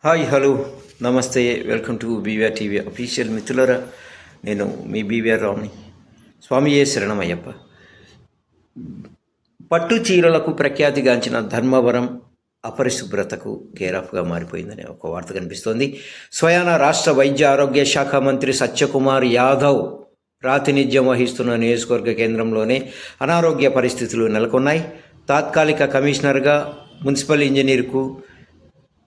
Hi hello నమస్తే, welcome to BVR TV official. మిత్రులరా, నేను మీ బీవీఆర్ రావుని. స్వామియే శరణమయ్యప్ప. పట్టు చీరలకు ప్రఖ్యాతిగాంచిన ధర్మవరం అపరిశుభ్రతకు కేరాఫ్గా మారిపోయిందని ఒక వార్త కనిపిస్తోంది. స్వయాన రాష్ట్ర వైద్య ఆరోగ్య శాఖ మంత్రి సత్యకుమార్ యాదవ్ ప్రాతినిధ్యం వహిస్తున్న నియోజకవర్గ కేంద్రంలోనే అనారోగ్య పరిస్థితులు నెలకొన్నాయి. తాత్కాలిక కమిషనర్గా మున్సిపల్ ఇంజనీర్కు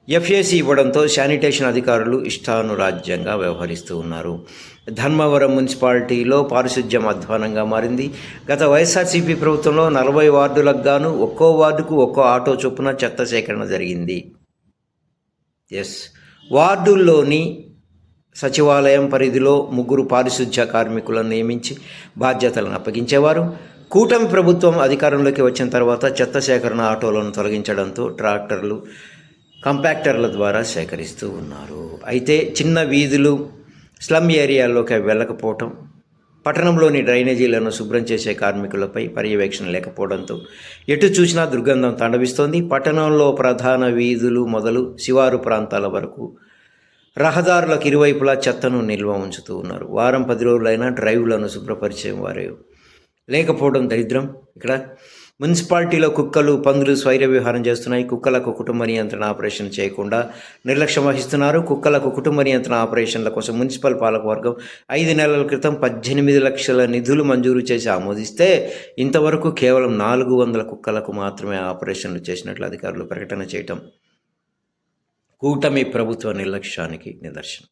ఎఫ్ఏసి ఇవ్వడంతో శానిటేషన్ అధికారులు ఇష్టానురాజ్యంగా వ్యవహరిస్తూ ఉన్నారు. ధర్మవరం మున్సిపాలిటీలో పారిశుధ్యం అధ్వానంగా మారింది. గత వైఎస్ఆర్సీపీ ప్రభుత్వంలో 40 వార్డులకు గాను ఒక్కో వార్డుకు ఒక్కో ఆటో చొప్పున చెత్త సేకరణ జరిగింది. వార్డుల్లోని సచివాలయం పరిధిలో 3 పారిశుధ్య కార్మికులను నియమించి బాధ్యతలను అప్పగించేవారు. కూటమి ప్రభుత్వం అధికారంలోకి వచ్చిన తర్వాత చెత్త సేకరణ ఆటోలను తొలగించడంతో ట్రాక్టర్లు, కంపాక్టర్ల ద్వారా సేకరిస్తూ ఉన్నారు. అయితే చిన్న వీధులు, స్లమ్ ఏరియాల్లోకి వెళ్ళకపోవటం, పట్టణంలోని డ్రైనేజీలను శుభ్రం చేసే కార్మికులపై పర్యవేక్షణ లేకపోవడంతో ఎటు చూసినా దుర్గంధం తాండవిస్తోంది. పట్టణంలో ప్రధాన వీధులు మొదలు శివారు ప్రాంతాల వరకు రహదారులకు ఇరువైపులా చెత్తను నిల్వ ఉంచుతూ ఉన్నారు. వారం 10 రోజులైనా డ్రైవ్లను శుభ్రపరిచే వారే లేకపోవడం దరిద్రం. ఇక్కడ మున్సిపాలిటీలో కుక్కలు, పందులు స్వైర విహారం చేస్తున్నాయి. కుక్కలకు కుటుంబ నియంత్రణ ఆపరేషన్ చేయకుండా నిర్లక్ష్యం వహిస్తున్నారు. కుక్కలకు కుటుంబ నియంత్రణ ఆపరేషన్ల కోసం మున్సిపల్ పాలకవర్గం 5 నెలల క్రితం 18 లక్షల నిధులు మంజూరు చేసి ఆమోదిస్తే ఇంతవరకు కేవలం 400 కుక్కలకు మాత్రమే ఆపరేషన్లు చేసినట్లు అధికారులు ప్రకటన చేయటం కూటమి ప్రభుత్వ నిర్లక్ష్యానికి నిదర్శనం.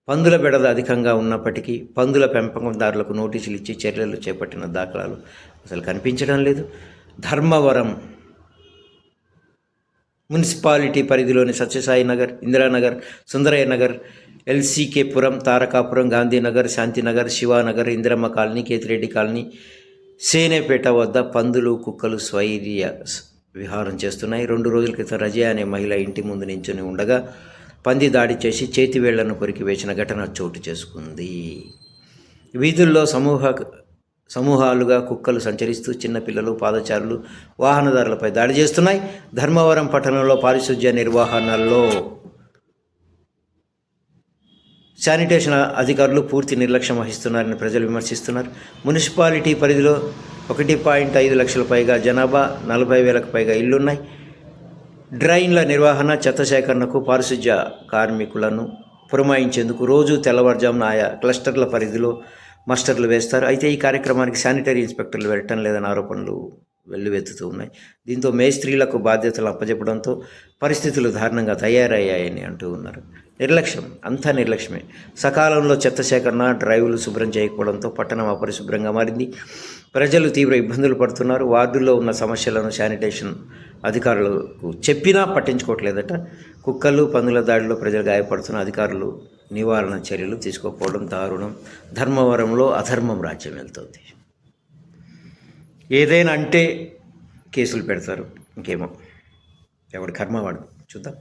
పందుల బెడద అధికంగా ఉన్నప్పటికీ పందుల పెంపకందారులకు నోటీసులు ఇచ్చి చర్యలు చేపట్టిన దాఖలాలు అసలు కనిపించడం లేదు. ధర్మవరం మున్సిపాలిటీ పరిధిలోని సత్యసాయి నగర్, ఇందిరానగర్, సుందరయ్య నగర్, ఎల్సీకేపురం, తారకాపురం, గాంధీనగర్, శాంతినగర్, శివానగర్, ఇందిరమ్మ కాలనీ, కేతిరెడ్డి కాలనీ, సేనేపేట వద్ద పందులు, కుక్కలు స్వైర్య విహారం చేస్తున్నాయి. 2 రోజుల క్రితం రజియా అనే మహిళ ఇంటి ముందు నించుని ఉండగా పంది దాడి చేసి చేతివేళ్లను కొరికి వేసిన ఘటన చోటు చేసుకుంది. వీధుల్లో సమూహాలుగా కుక్కలు సంచరిస్తూ చిన్నపిల్లలు, పాదచారులు, వాహనదారులపై దాడి చేస్తున్నాయి. ధర్మవరం పట్టణంలో పారిశుధ్య నిర్వహణలో శానిటేషన్ అధికారులు పూర్తి నిర్లక్ష్యం వహిస్తున్నారని ప్రజలు విమర్శిస్తున్నారు. మున్సిపాలిటీ పరిధిలో 1.5 లక్షల పైగా జనాభా, 40,000కు పైగా ఇళ్లున్నాయి. డ్రైన్ల నిర్వహణ, చెత్త సేకరణకు పారిశుధ్య కార్మికులను పురమాయించేందుకు రోజు తెల్లవారుజామున ఆయా క్లస్టర్ల పరిధిలో మస్టర్లు వేస్తారు. అయితే ఈ కార్యక్రమానికి శానిటరీ ఇన్స్పెక్టర్లు వెళ్ళటం లేదని ఆరోపణలు వెల్లువెత్తుతూ ఉన్నాయి. దీంతో మేస్త్రీలకు బాధ్యతలు అప్పచెప్పడంతో పరిస్థితులు దారుణంగా తయారయ్యాయని అంటూ ఉన్నారు. నిర్లక్ష్యం, అంతా నిర్లక్ష్యమే. సకాలంలో చెత్త సేకరణ, డ్రైవ్లు శుభ్రం చేయకపోవడంతో పట్టణం అపరిశుభ్రంగా మారింది. ప్రజలు తీవ్ర ఇబ్బందులు పడుతున్నారు. వార్డుల్లో ఉన్న సమస్యలను శానిటేషన్ అధికారులకు చెప్పినా పట్టించుకోవట్లేదట. కుక్కలు, పందుల దాడిలో ప్రజలు గాయపడుతున్న అధికారులు నివారణ చర్యలు తీసుకోకపోవడం దారుణం. ధర్మవరంలో అధర్మం రాజ్యం వెళ్తుంది. ఏదైనా అంటే కేసులు పెడతారు. ఇంకేమో ఎవరి కర్మ వాడు. చూద్దాం.